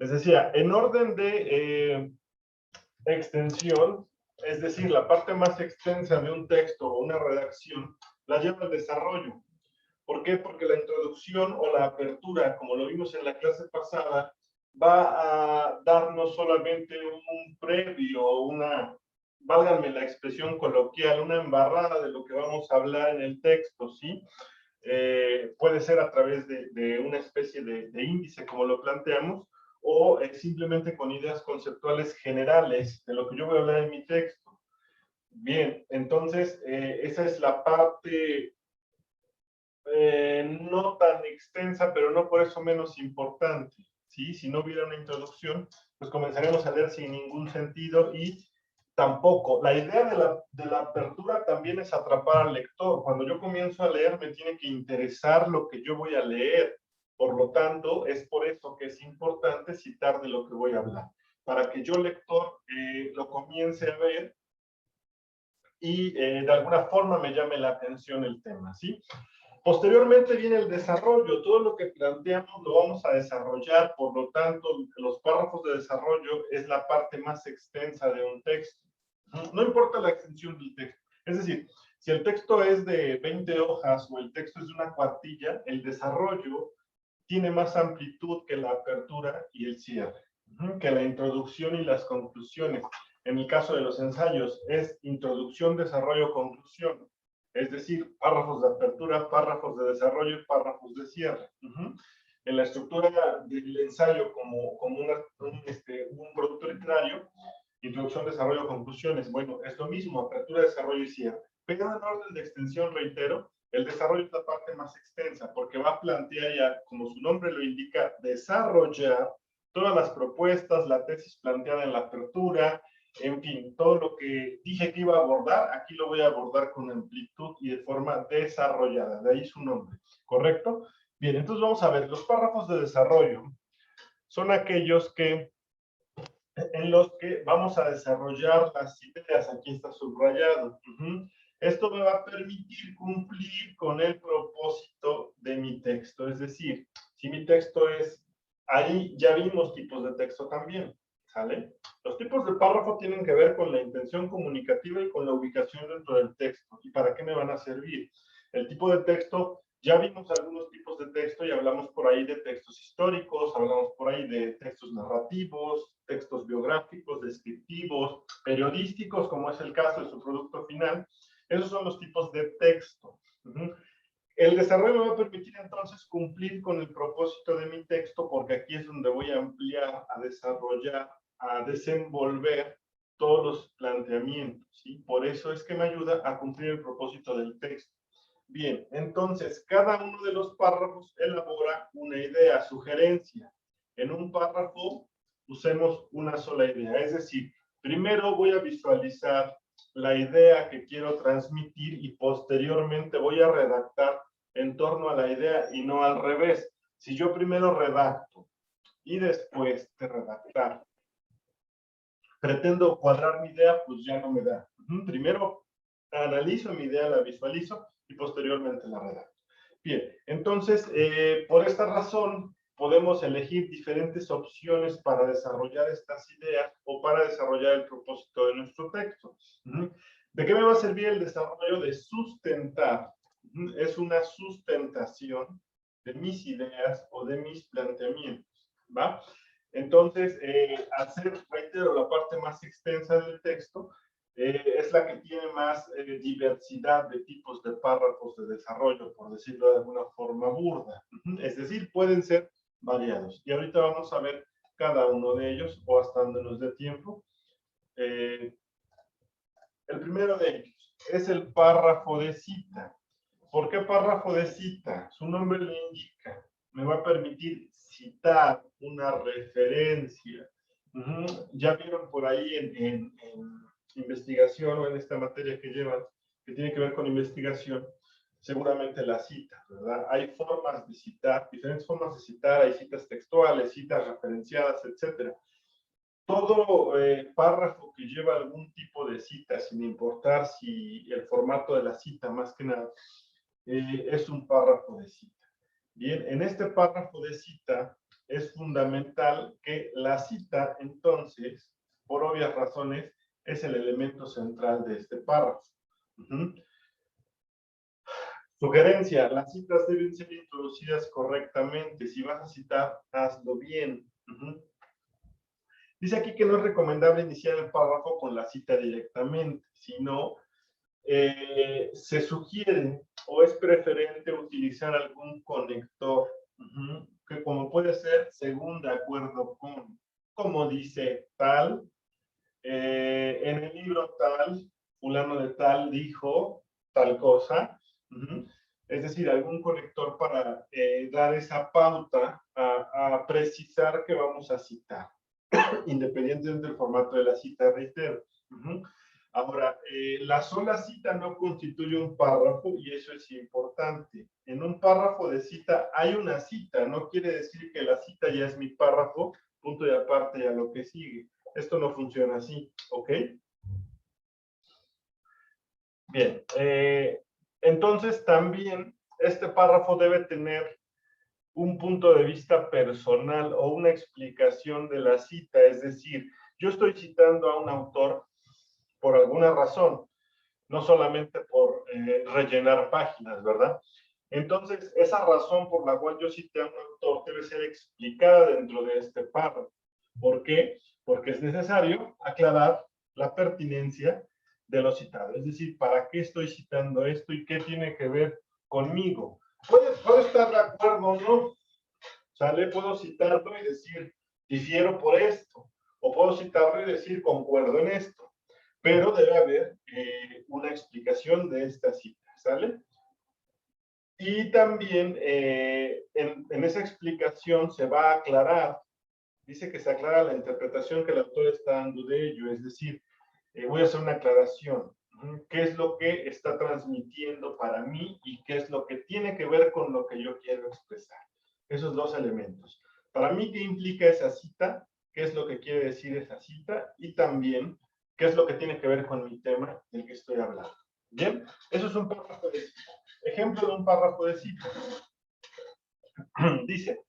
Les decía, en orden de extensión, es decir, la parte más extensa de un texto o una redacción, la lleva el desarrollo. ¿Por qué? Porque la introducción o la apertura, como lo vimos en la clase pasada, va a darnos solamente un previo, válganme la expresión coloquial, una embarrada de lo que vamos a hablar en el texto, ¿sí? Puede ser a través de una especie de índice, como lo planteamos, o simplemente con ideas conceptuales generales de lo que yo voy a hablar en mi texto. Bien, entonces, esa es la parte no tan extensa, pero no por eso menos importante, ¿sí? Si no hubiera una introducción, pues comenzaremos a leer sin ningún sentido y tampoco. La idea de la apertura también es atrapar al lector. Cuando yo comienzo a leer, me tiene que interesar lo que yo voy a leer. Por lo tanto, es por eso que es importante citar de lo que voy a hablar, para que yo, lector, lo comience a ver y de alguna forma me llame la atención el tema, ¿sí? Posteriormente viene el desarrollo. Todo lo que planteamos lo vamos a desarrollar, por lo tanto, los párrafos de desarrollo es la parte más extensa de un texto. No importa la extensión del texto. Es decir, si el texto es de 20 hojas o el texto es de una cuartilla, el desarrollo tiene más amplitud que la apertura y el cierre, que la introducción y las conclusiones. En el caso de los ensayos es introducción, desarrollo, conclusión. Es decir, párrafos de apertura, párrafos de desarrollo y párrafos de cierre. En la estructura del ensayo como un producto literario, introducción, desarrollo, conclusiones. Bueno, es lo mismo, apertura, desarrollo y cierre. Pero en orden de extensión, reitero, el desarrollo es la parte más extensa, porque va a plantear ya, como su nombre lo indica, desarrollar todas las propuestas, la tesis planteada en la apertura, en fin, todo lo que dije que iba a abordar, aquí lo voy a abordar con amplitud y de forma desarrollada, de ahí su nombre, ¿correcto? Bien, entonces vamos a ver, los párrafos de desarrollo son aquellos en los que vamos a desarrollar las ideas, aquí está subrayado. Esto me va a permitir cumplir con el propósito de mi texto, es decir, si mi texto es, ahí ya vimos tipos de texto también, ¿sale? Los tipos de párrafo tienen que ver con la intención comunicativa y con la ubicación dentro del texto. ¿Y para qué me van a servir? El tipo de texto, ya vimos algunos tipos de texto y hablamos por ahí de textos históricos, hablamos por ahí de textos narrativos, textos biográficos, descriptivos, periodísticos, como es el caso de su producto final. Esos son los tipos de texto. El desarrollo me va a permitir entonces cumplir con el propósito de mi texto, porque aquí es donde voy a ampliar, a desarrollar, a desenvolver todos los planteamientos, ¿sí? Por eso es que me ayuda a cumplir el propósito del texto. Bien, entonces, cada uno de los párrafos elabora una idea, sugerencia. En un párrafo usemos una sola idea, es decir, primero voy a visualizar la idea que quiero transmitir y posteriormente voy a redactar en torno a la idea y no al revés. Si yo primero redacto y después de redactar pretendo cuadrar mi idea, pues ya no me da. Primero analizo mi idea, la visualizo y posteriormente la redacto. Bien, entonces, por esta razón, podemos elegir diferentes opciones para desarrollar estas ideas o para desarrollar el propósito de nuestro texto. ¿De qué me va a servir el desarrollo? De sustentar. Es una sustentación de mis ideas o de mis planteamientos, ¿va? Entonces, hacer, reitero, la parte más extensa del texto es la que tiene más diversidad de tipos de párrafos de desarrollo, por decirlo de alguna forma burda. Es decir, pueden ser variados. Y ahorita vamos a ver cada uno de ellos o hasta donde nos dé tiempo. El primero de ellos es el párrafo de cita. ¿Por qué párrafo de cita? Su nombre lo indica. Me va a permitir citar una referencia. Ya vieron por ahí en investigación o en esta materia que llevan, que tiene que ver con investigación, seguramente la cita, ¿verdad? Hay formas de citar, diferentes formas de citar, hay citas textuales, citas referenciadas, etcétera. Todo párrafo que lleva algún tipo de cita, sin importar si el formato de la cita, más que nada, es un párrafo de cita. Bien, en este párrafo de cita es es fundamental que la cita, entonces, por obvias razones, es el elemento central de este párrafo. Sugerencia, las citas deben ser introducidas correctamente. Si vas a citar, hazlo bien. Dice aquí que no es recomendable iniciar el párrafo con la cita directamente, sino se sugiere o es preferente utilizar algún conector, que como puede ser según de acuerdo con, como dice tal, en el libro tal, fulano de tal dijo tal cosa, es decir, algún conector para dar esa pauta a precisar que vamos a citar, independientemente del formato de la cita, reitero. Ahora, la sola cita no constituye un párrafo y eso es importante. En un párrafo de cita hay una cita, no quiere decir que la cita ya es mi párrafo, punto y aparte a lo que sigue. Esto no funciona así, ¿ok? Bien, entonces también este párrafo debe tener un punto de vista personal o una explicación de la cita, es decir, yo estoy citando a un autor por alguna razón, no solamente por rellenar páginas, ¿verdad? Entonces, esa razón por la cual yo cité a un autor debe ser explicada dentro de este párrafo. ¿Por qué? Porque es necesario aclarar la pertinencia de lo citado. Es decir, ¿para qué estoy citando esto y qué tiene que ver conmigo? Puedo estar de acuerdo o no, ¿sale? Puedo citarlo y decir, difiero por esto. O puedo citarlo y decir, concuerdo en esto. Pero debe haber una explicación de esta cita, ¿sale? Y también en esa explicación se va a aclarar, dice que se aclara la interpretación que el autor está dando de ello, es decir, voy a hacer una aclaración. ¿Qué es lo que está transmitiendo para mí y qué es lo que tiene que ver con lo que yo quiero expresar? Esos dos elementos. Para mí, ¿qué implica esa cita? ¿Qué es lo que quiere decir esa cita? Y también, ¿qué es lo que tiene que ver con mi tema del que estoy hablando? Bien, eso es un párrafo de cita. Ejemplo de un párrafo de cita. Dice,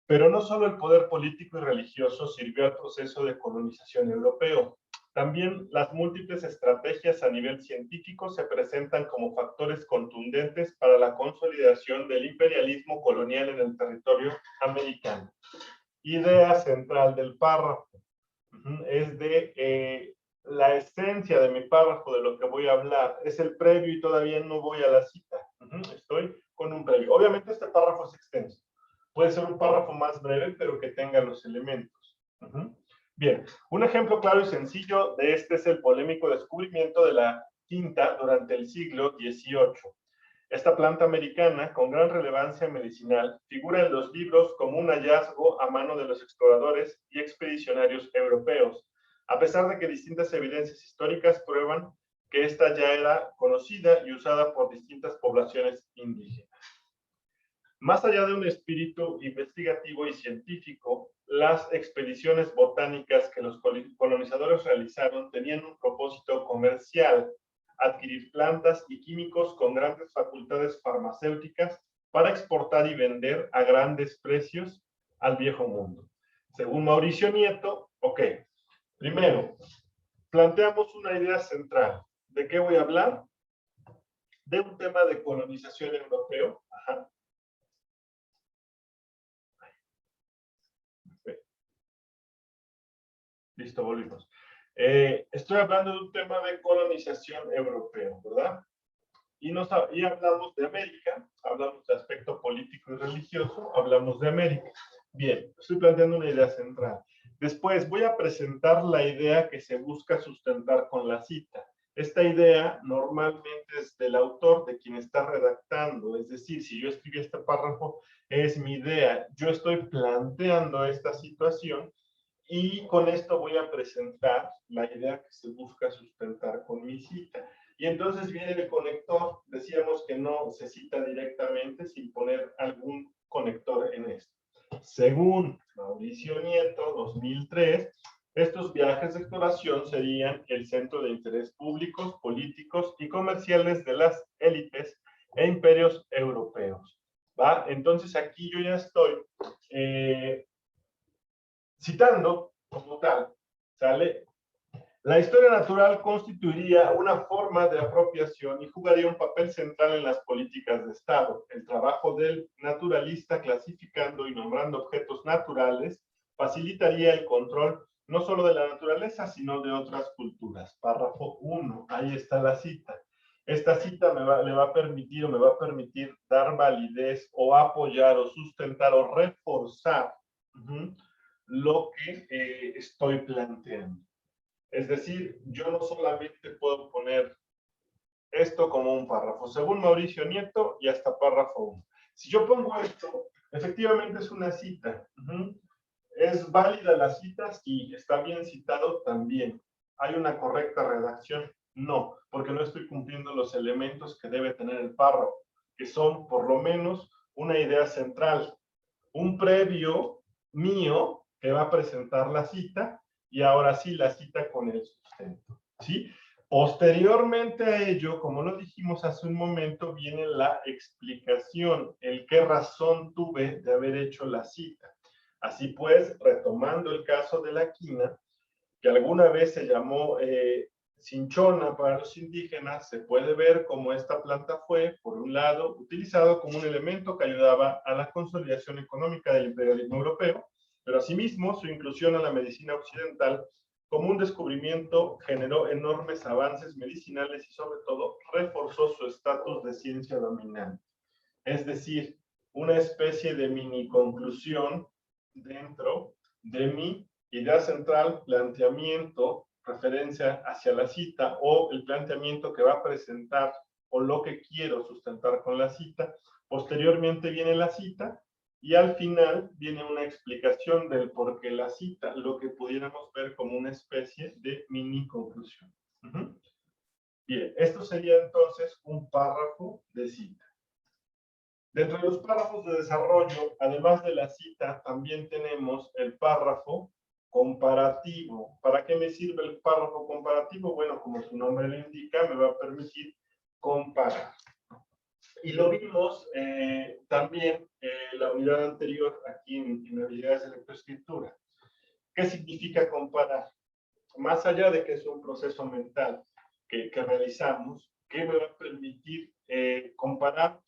pero no solo el poder político y religioso sirvió al proceso de colonización europeo. También las múltiples estrategias a nivel científico se presentan como factores contundentes para la consolidación del imperialismo colonial en el territorio americano. Idea central del párrafo. Es de la esencia de mi párrafo, de lo que voy a hablar. Es el previo y todavía no voy a la cita. Estoy con un previo. Obviamente este párrafo es extenso. Puede ser un párrafo más breve, pero que tenga los elementos. Bien, un ejemplo claro y sencillo de este es el polémico descubrimiento de la quinta durante el siglo XVIII. Esta planta americana, con gran relevancia medicinal, figura en los libros como un hallazgo a mano de los exploradores y expedicionarios europeos, a pesar de que distintas evidencias históricas prueban que esta ya era conocida y usada por distintas poblaciones indígenas. Más allá de un espíritu investigativo y científico, las expediciones botánicas que los colonizadores realizaron tenían un propósito comercial: adquirir plantas y químicos con grandes facultades farmacéuticas para exportar y vender a grandes precios al viejo mundo. Según Mauricio Nieto, primero, planteamos una idea central. ¿De qué voy a hablar? De un tema de colonización europeo. Listo, volvimos. Estoy hablando de un tema de colonización europeo, ¿verdad? Y hablamos de América, hablamos de aspecto político y religioso, hablamos de América. Bien, estoy planteando una idea central. Después voy a presentar la idea que se busca sustentar con la cita. Esta idea normalmente es del autor, de quien está redactando. Es decir, si yo escribí este párrafo, es mi idea. Yo estoy planteando esta situación y con esto voy a presentar la idea que se busca sustentar con mi cita. Y entonces viene el conector. Decíamos que no se cita directamente sin poner algún conector en esto. Según Mauricio Nieto, 2003, estos viajes de exploración serían el centro de interés públicos, políticos y comerciales de las élites e imperios europeos. ¿Va? Entonces aquí yo ya estoy citando como tal, ¿sale? La historia natural constituiría una forma de apropiación y jugaría un papel central en las políticas de Estado. El trabajo del naturalista clasificando y nombrando objetos naturales facilitaría el control no solo de la naturaleza, sino de otras culturas. Párrafo 1, ahí está la cita. Esta cita me va a permitir dar validez o apoyar o sustentar o reforzar lo que estoy planteando. Es decir, yo no solamente puedo poner esto como un párrafo, según Mauricio Nieto y hasta párrafo 1. Si yo pongo esto, efectivamente es una cita. ¿Es válida la cita? Sí. ¿Está bien citado? También. ¿Hay una correcta redacción? No, porque no estoy cumpliendo los elementos que debe tener el párrafo, que son por lo menos una idea central, un previo mío que va a presentar la cita y ahora sí la cita con el sustento, ¿sí? Posteriormente a ello, como lo dijimos hace un momento, viene la explicación, el qué razón tuve de haber hecho la cita. Así pues, retomando el caso de la quina, que alguna vez se llamó cinchona para los indígenas, se puede ver cómo esta planta fue, por un lado, utilizado como un elemento que ayudaba a la consolidación económica del imperialismo europeo, pero asimismo su inclusión a la medicina occidental como un descubrimiento generó enormes avances medicinales y sobre todo reforzó su estatus de ciencia dominante. Es decir, una especie de mini conclusión dentro de mi idea central, planteamiento, referencia hacia la cita o el planteamiento que va a presentar o lo que quiero sustentar con la cita. Posteriormente viene la cita y al final viene una explicación del por qué la cita, lo que pudiéramos ver como una especie de mini conclusión. Bien, esto sería entonces un párrafo de cita. Dentro de los párrafos de desarrollo, además de la cita, también tenemos el párrafo comparativo. ¿Para qué me sirve el párrafo comparativo? Bueno, como su nombre lo indica, me va a permitir comparar. Y lo vimos también en la unidad anterior, aquí en habilidades de lectoescritura. ¿Qué significa comparar? Más allá de que es un proceso mental que realizamos, ¿qué me va a permitir comparar?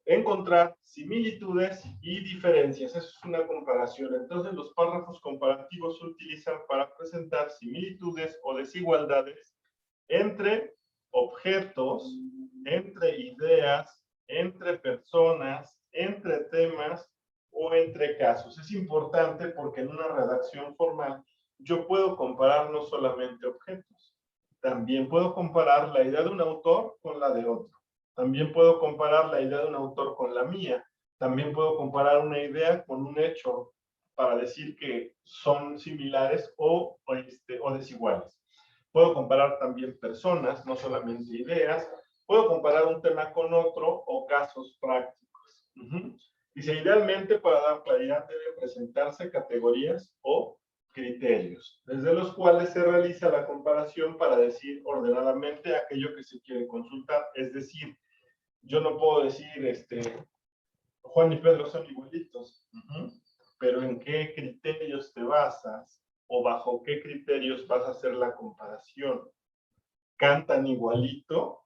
Encontrar similitudes y diferencias. Eso es una comparación. Entonces, los párrafos comparativos se utilizan para presentar similitudes o desigualdades entre objetos, entre ideas, entre personas, entre temas o entre casos. Es importante porque en una redacción formal yo puedo comparar no solamente objetos, también puedo comparar la idea de un autor con la de otro. También puedo comparar la idea de un autor con la mía. También puedo comparar una idea con un hecho para decir que son similares o desiguales. Puedo comparar también personas, no solamente ideas. Puedo comparar un tema con otro o casos prácticos. Dice, idealmente para dar claridad deben presentarse categorías o criterios, desde los cuales se realiza la comparación para decir ordenadamente aquello que se quiere consultar. Es decir, yo no puedo decir, Juan y Pedro son igualitos, pero ¿en qué criterios te basas? ¿O bajo qué criterios vas a hacer la comparación? ¿Cantan igualito?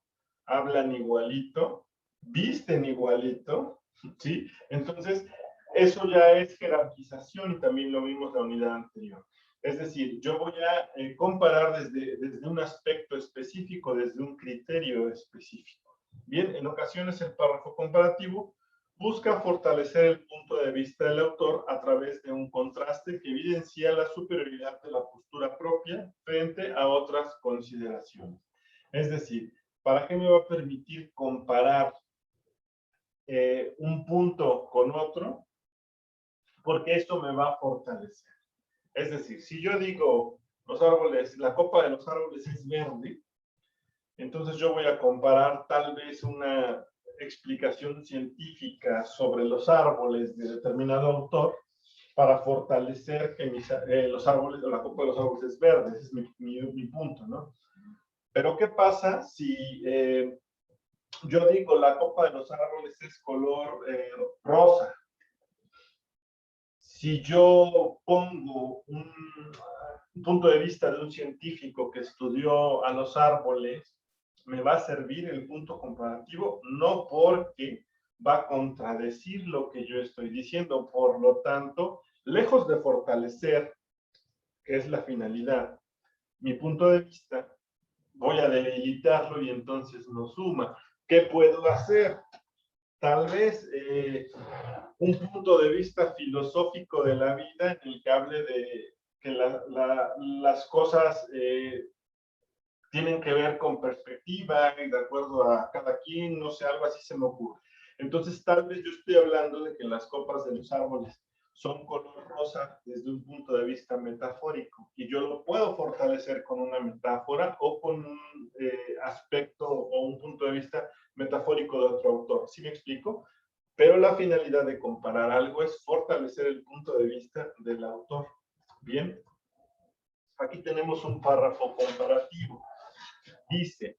¿Hablan igualito? ¿Visten igualito? ¿Sí? Entonces, eso ya es jerarquización y también lo vimos en la unidad anterior. Es decir, yo voy a comparar desde un aspecto específico, desde un criterio específico. Bien, en ocasiones el párrafo comparativo busca fortalecer el punto de vista del autor a través de un contraste que evidencia la superioridad de la postura propia frente a otras consideraciones. Es decir, ¿para qué me va a permitir comparar un punto con otro? Porque esto me va a fortalecer. Es decir, si yo digo los árboles, la copa de los árboles es verde, entonces yo voy a comparar tal vez una explicación científica sobre los árboles de determinado autor para fortalecer que los árboles, o la copa de los árboles es verde. Ese es mi punto, ¿no? Pero ¿qué pasa si yo digo la copa de los árboles es color rosa? si yo pongo un punto de vista de un científico que estudió a los árboles, me va a servir el punto comparativo, no porque va a contradecir lo que yo estoy diciendo. Por lo tanto, lejos de fortalecer, que es la finalidad, mi punto de vista, voy a debilitarlo y entonces no suma. ¿Qué puedo hacer? Tal vez un punto de vista filosófico de la vida en el que hable de que las cosas tienen que ver con perspectiva y de acuerdo a cada quien, no sé, algo así se me ocurre. Entonces, tal vez yo estoy hablando de que las copas de los árboles son color rosa desde un punto de vista metafórico y yo lo puedo fortalecer con una metáfora o con un aspecto o un punto de vista metafórico de otro autor. ¿Sí me explico? Pero la finalidad de comparar algo es fortalecer el punto de vista del autor. Bien, aquí tenemos un párrafo comparativo. Dice,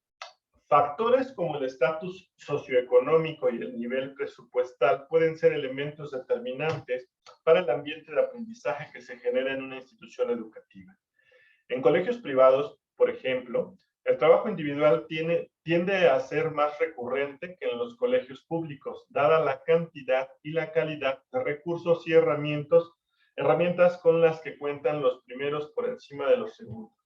factores como el estatus socioeconómico y el nivel presupuestal pueden ser elementos determinantes para el ambiente de aprendizaje que se genera en una institución educativa. En colegios privados, por ejemplo, el trabajo individual tiende a ser más recurrente que en los colegios públicos, dada la cantidad y la calidad de recursos y herramientas con las que cuentan los primeros por encima de los segundos.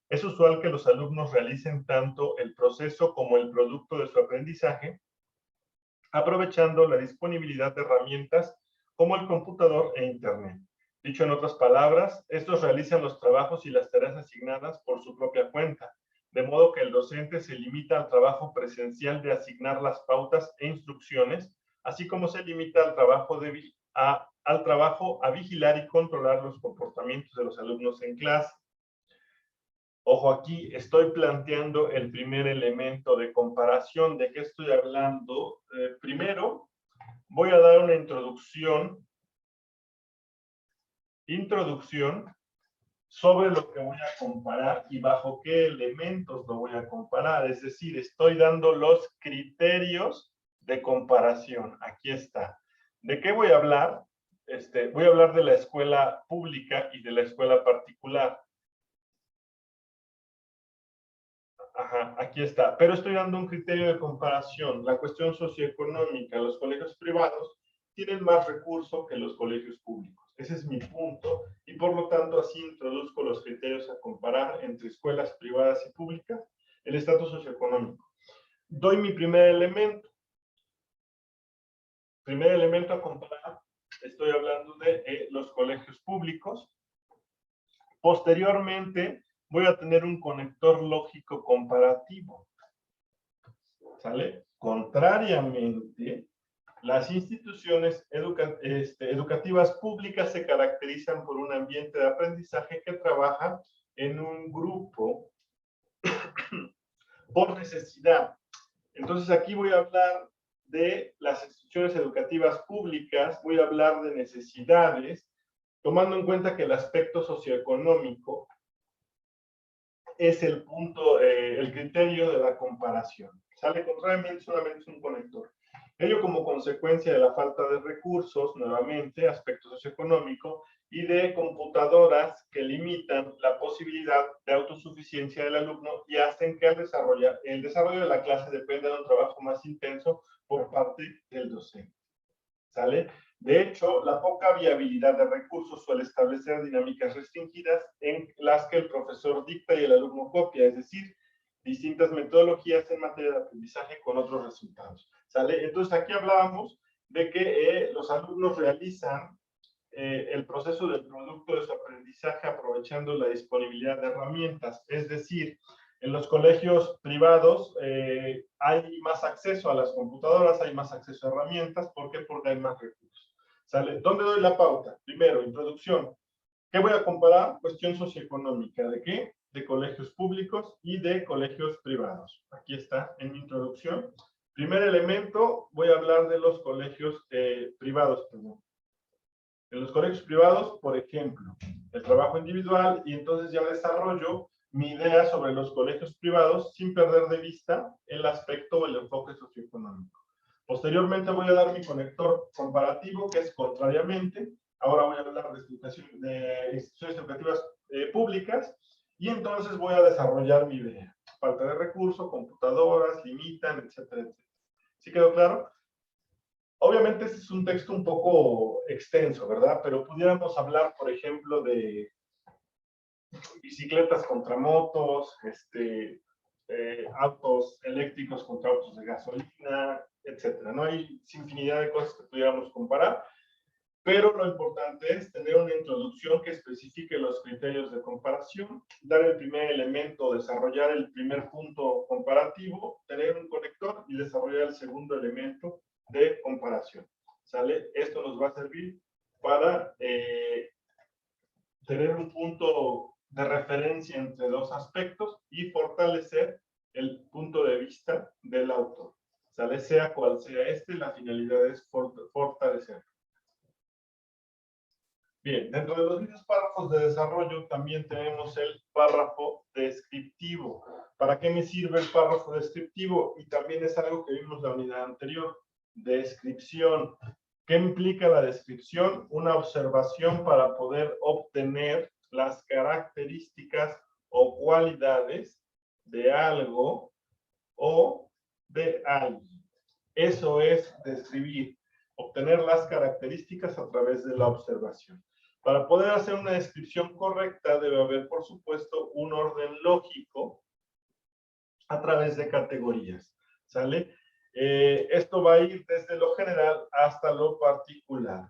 Es usual que los alumnos realicen tanto el proceso como el producto de su aprendizaje, aprovechando la disponibilidad de herramientas como el computador e Internet. Dicho en otras palabras, estos realizan los trabajos y las tareas asignadas por su propia cuenta, de modo que el docente se limita al trabajo presencial de asignar las pautas e instrucciones, así como se limita al trabajo a vigilar y controlar los comportamientos de los alumnos en clase. Ojo, aquí estoy planteando el primer elemento de comparación. ¿De qué estoy hablando? Primero, voy a dar una introducción sobre lo que voy a comparar y bajo qué elementos lo voy a comparar. Es decir, estoy dando los criterios de comparación. Aquí está. ¿De qué voy a hablar? Voy a hablar de la escuela pública y de la escuela particular. Ajá, aquí está. Pero estoy dando un criterio de comparación. La cuestión socioeconómica. Los colegios privados tienen más recursos que los colegios públicos. Ese es mi punto. Y por lo tanto, así introduzco los criterios a comparar entre escuelas privadas y públicas, el estatus socioeconómico. Doy mi primer elemento. Primer elemento a comparar. Estoy hablando de los colegios públicos. Posteriormente, voy a tener un conector lógico comparativo. ¿Sale? Contrariamente, las instituciones educativas públicas se caracterizan por un ambiente de aprendizaje que trabaja en un grupo por necesidad. Entonces, aquí voy a hablar de las instituciones educativas públicas, voy a hablar de necesidades, tomando en cuenta que el aspecto socioeconómico es el punto, el criterio de la comparación. ¿Sale? Contrariamente, solamente es un conector. Ello como consecuencia de la falta de recursos, nuevamente, aspecto socioeconómico, y de computadoras que limitan la posibilidad de autosuficiencia del alumno y hacen que el desarrollo de la clase dependa de un trabajo más intenso por parte del docente. ¿Sale? De hecho, la poca viabilidad de recursos suele establecer dinámicas restringidas en las que el profesor dicta y el alumno copia, es decir, distintas metodologías en materia de aprendizaje con otros resultados. ¿Sale? Entonces, aquí hablábamos de que los alumnos realizan el proceso del producto de su aprendizaje aprovechando la disponibilidad de herramientas, es decir, en los colegios privados hay más acceso a las computadoras, hay más acceso a herramientas. ¿Por qué? Porque hay más recursos. ¿Sale? ¿Dónde doy la pauta? Primero, introducción. ¿Qué voy a comparar? Cuestión socioeconómica. ¿De qué? De colegios públicos y de colegios privados. Aquí está en mi introducción. Primer elemento, voy a hablar de los colegios privados. Perdón. En los colegios privados, por ejemplo, el trabajo individual, y entonces ya desarrollo mi idea sobre los colegios privados sin perder de vista el aspecto o el enfoque socioeconómico. Posteriormente voy a dar mi conector comparativo, que es contrariamente. Ahora voy a hablar de instituciones educativas públicas, y entonces voy a desarrollar mi idea. Falta de recursos, computadoras, limitan, etcétera, etcétera. ¿Sí quedó claro? Obviamente este es un texto un poco extenso, ¿verdad? Pero pudiéramos hablar, por ejemplo, de bicicletas contra motos, autos eléctricos contra autos de gasolina, etcétera. No hay infinidad de cosas que pudiéramos comparar, pero lo importante es tener una introducción que especifique los criterios de comparación, dar el primer elemento, desarrollar el primer punto comparativo, tener un conector y desarrollar el segundo elemento de comparación. ¿Sale? Esto nos va a servir para tener un punto de referencia entre dos aspectos y fortalecer el punto de vista del autor. ¿Sale? Sea cual sea la finalidad es fortalecer. Bien, dentro de los mismos párrafos de desarrollo también tenemos el párrafo descriptivo. ¿Para qué me sirve el párrafo descriptivo? Y también es algo que vimos en la unidad anterior. Descripción. ¿Qué implica la descripción? Una observación para poder obtener las características o cualidades de algo o de alguien. Eso es describir, obtener las características a través de la observación. Para poder hacer una descripción correcta debe haber, por supuesto, un orden lógico a través de categorías. ¿Sale? Esto va a ir desde lo general hasta lo particular.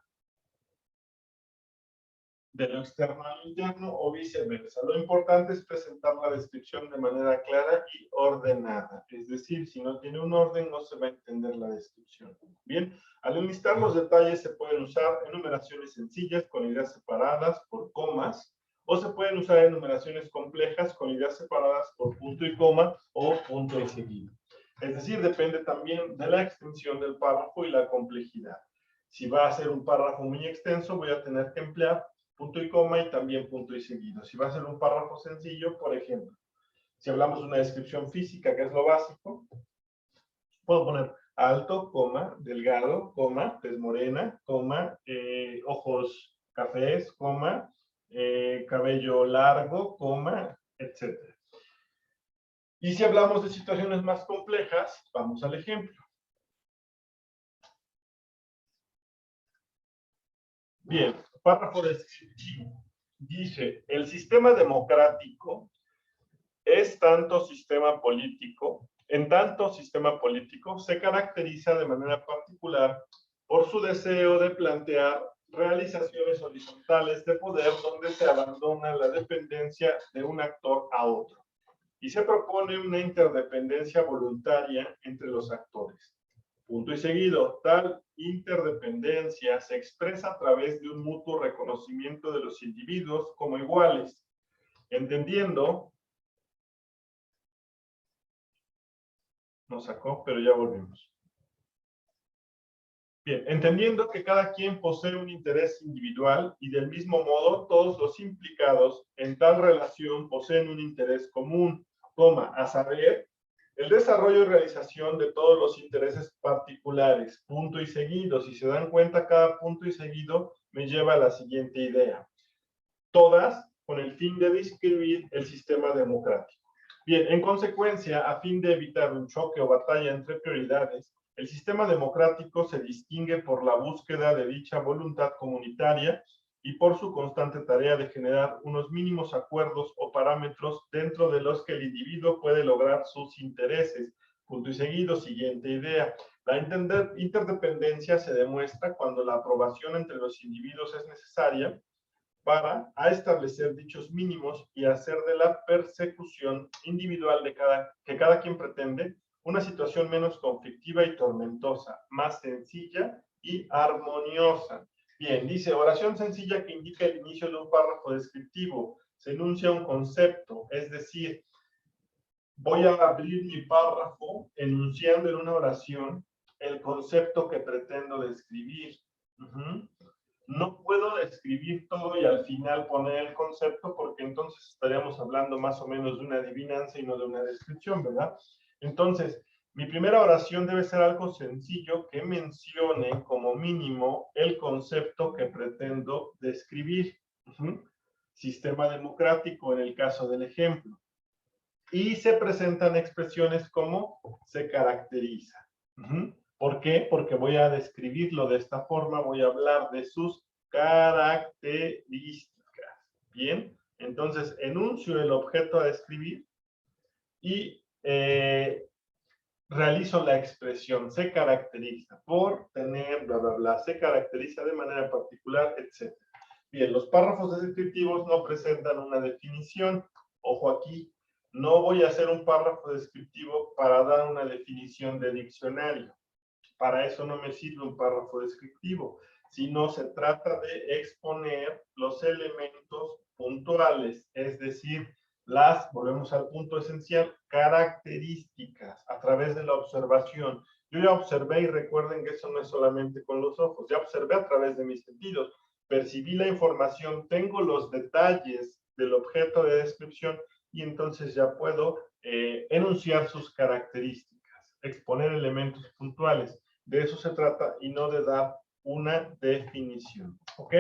De lo externo al interno o viceversa. Lo importante es presentar la descripción de manera clara y ordenada. Es decir, si no tiene un orden, no se va a entender la descripción. Bien, al enlistar los detalles se pueden usar enumeraciones sencillas con ideas separadas por comas, o se pueden usar enumeraciones complejas con ideas separadas por punto y coma o punto y seguido. Es decir, depende también de la extensión del párrafo y la complejidad. Si va a ser un párrafo muy extenso, voy a tener que emplear punto y coma y también punto y seguido. Si va a ser un párrafo sencillo, por ejemplo, si hablamos de una descripción física, que es lo básico, puedo poner alto, coma, delgado, coma, tez morena, coma, ojos cafés, coma, cabello largo, coma, etc. Y si hablamos de situaciones más complejas, vamos al ejemplo. Bien, párrafo descriptivo. Dice, el sistema democrático es tanto sistema político, en tanto sistema político se caracteriza de manera particular por su deseo de plantear realizaciones horizontales de poder donde se abandona la dependencia de un actor a otro y se propone una interdependencia voluntaria entre los actores. Punto y seguido, tal interdependencia se expresa a través de un mutuo reconocimiento de los individuos como iguales, entendiendo, nos sacó, pero ya volvimos. Bien, entendiendo que cada quien posee un interés individual y del mismo modo todos los implicados en tal relación poseen un interés común, a saber, el desarrollo y realización de todos los intereses particulares, punto y seguido. Si se dan cuenta, cada punto y seguido me lleva a la siguiente idea. Todas con el fin de describir el sistema democrático. Bien, en consecuencia, a fin de evitar un choque o batalla entre prioridades, el sistema democrático se distingue por la búsqueda de dicha voluntad comunitaria y por su constante tarea de generar unos mínimos acuerdos o parámetros dentro de los que el individuo puede lograr sus intereses. Punto y seguido, siguiente idea. La interdependencia se demuestra cuando la aprobación entre los individuos es necesaria para establecer dichos mínimos y hacer de la persecución individual de que cada quien pretende una situación menos conflictiva y tormentosa, más sencilla y armoniosa. Bien, dice, oración sencilla que indica el inicio de un párrafo descriptivo. Se enuncia un concepto, es decir, voy a abrir mi párrafo enunciando en una oración el concepto que pretendo describir. No puedo describir todo y al final poner el concepto porque entonces estaríamos hablando más o menos de una adivinanza y no de una descripción, ¿verdad? Entonces, Mi primera oración debe ser algo sencillo que mencione como mínimo el concepto que pretendo describir. Sistema democrático en el caso del ejemplo. Y se presentan expresiones como se caracteriza. ¿Por qué? Porque voy a describirlo de esta forma, voy a hablar de sus características. Bien, entonces enuncio el objeto a describir y realizo la expresión, se caracteriza por tener, bla, bla, bla, se caracteriza de manera particular, etc. Bien, los párrafos descriptivos no presentan una definición. Ojo aquí, no voy a hacer un párrafo descriptivo para dar una definición de diccionario. Para eso no me sirve un párrafo descriptivo, sino se trata de exponer los elementos puntuales, es decir, volvemos al punto esencial, características a través de la observación. Yo ya observé y recuerden que eso no es solamente con los ojos, ya observé a través de mis sentidos, percibí la información, tengo los detalles del objeto de descripción y entonces ya puedo enunciar sus características, exponer elementos puntuales. De eso se trata y no de dar una definición. ¿Ok?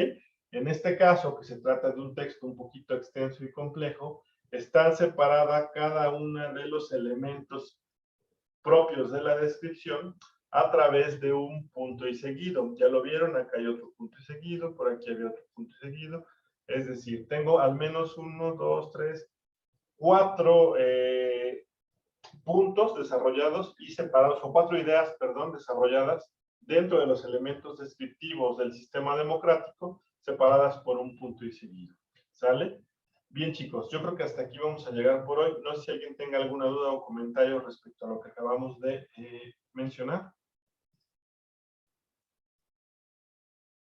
En este caso, que se trata de un texto un poquito extenso y complejo, están separadas cada una de los elementos propios de la descripción a través de un punto y seguido. Ya lo vieron, acá hay otro punto y seguido, por aquí había otro punto y seguido. Es decir, tengo al menos 1, 2, 3, 4 puntos desarrollados y separados, o 4 ideas, perdón, desarrolladas dentro de los elementos descriptivos del sistema democrático, separadas por un punto y seguido. ¿Sale? Bien, chicos, yo creo que hasta aquí vamos a llegar por hoy. No sé si alguien tenga alguna duda o comentario respecto a lo que acabamos de mencionar.